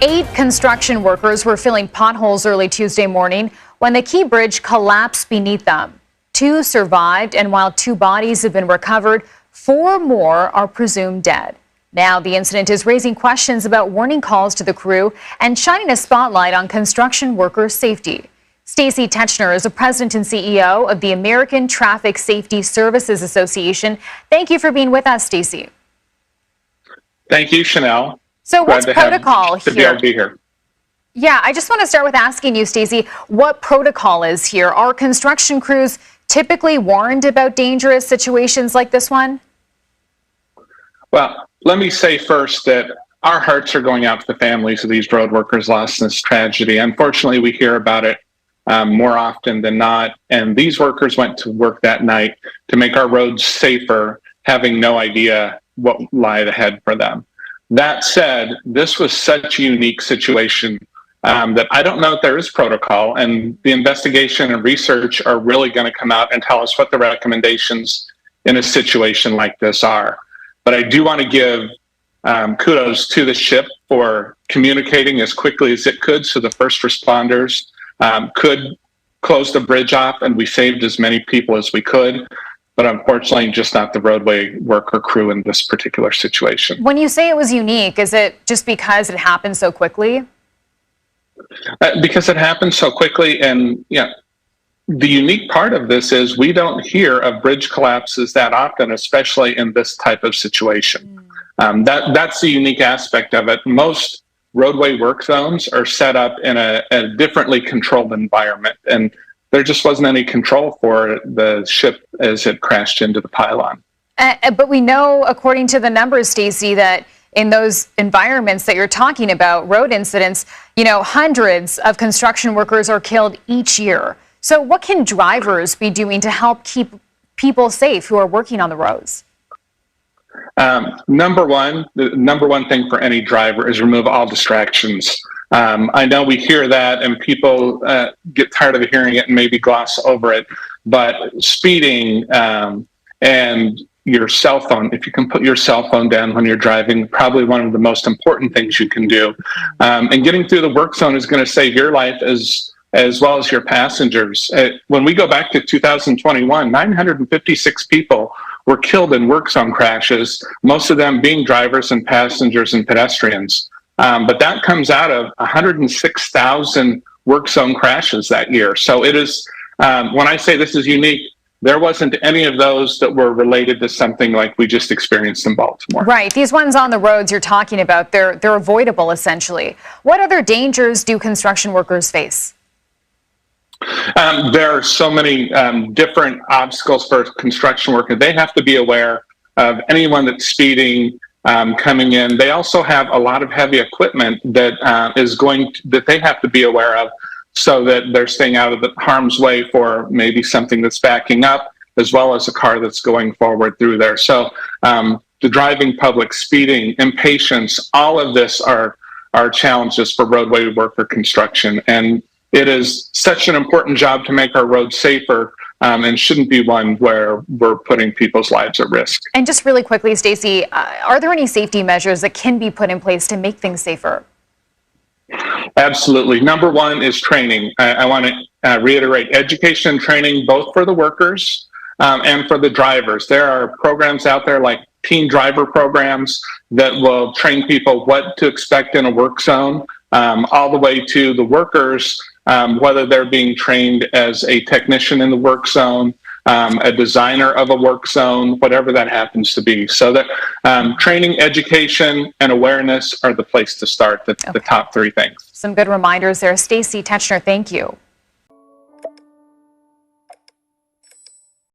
8 construction workers were filling potholes early Tuesday morning when the Key Bridge collapsed beneath them. 2 survived, and while 2 bodies have been recovered, 4 more are presumed dead. Now the incident is raising questions about warning calls to the crew and shining a spotlight on construction workers' safety. Stacey Techner is the president and CEO of the American Traffic Safety Services Association. Thank you for being with us, Stacey. Thank you, Chanel. So what's protocol here? To be able to be here. Yeah, I just want to start with asking you, Stacey, what protocol is here? Are construction crews typically warned about dangerous situations like this one? Well, let me say first that our hearts are going out to the families of these road workers lost in this tragedy. Unfortunately, we hear about it more often than not. And these workers went to work that night to make our roads safer, having no idea what lied ahead for them. That said, this was such a unique situation that I don't know if there is protocol, and the investigation and research are really going to come out and tell us what the recommendations in a situation like this are. But I do want to give kudos to the ship for communicating as quickly as it could, so the first responders could close the bridge off, and we saved as many people as we could. But unfortunately, just not the roadway worker crew in this particular situation. When you say it was unique, is it just because it happened so quickly? Because it happened so quickly, and the unique part of this is we don't hear of bridge collapses that often, especially in this type of situation. That's the unique aspect of it. Most roadway work zones are set up in a differently controlled environment, and there just wasn't any control for the ship as it crashed into the pylon. But we know, according to the numbers, Stacey, that in those environments that you're talking about, road incidents, hundreds of construction workers are killed each year. So what can drivers be doing to help keep people safe who are working on the roads? The number one thing for any driver is remove all distractions. I know we hear that and people get tired of hearing it and maybe gloss over it, but speeding and your cell phone, if you can put your cell phone down when you're driving, probably one of the most important things you can do. And getting through the work zone is going to save your life as well as your passengers. When we go back to 2021, 956 people were killed in work zone crashes, most of them being drivers and passengers and pedestrians. But that comes out of 106,000 work zone crashes that year. So it is, when I say this is unique, there wasn't any of those that were related to something like we just experienced in Baltimore. Right. These ones on the roads you're talking about, they're avoidable, essentially. What other dangers do construction workers face? There are so many different obstacles for construction workers. They have to be aware of anyone that's speeding, coming in. They also have a lot of heavy equipment that that they have to be aware of, so that they're staying out of the harm's way for maybe something that's backing up, as well as a car that's going forward through there. So the driving public, speeding, impatience, all of this are challenges for roadway worker construction. And it is such an important job to make our roads safer, and shouldn't be one where we're putting people's lives at risk. And just really quickly, Stacey, are there any safety measures that can be put in place to make things safer? Absolutely. Number one is training. I want to reiterate education and training, both for the workers and for the drivers. There are programs out there like teen driver programs that will train people what to expect in a work zone, all the way to the workers, whether they're being trained as a technician in the work zone, a designer of a work zone, whatever that happens to be. So that training, education, and awareness are the place to start, the top 3 things. Some good reminders there. Stacey Techner, thank you.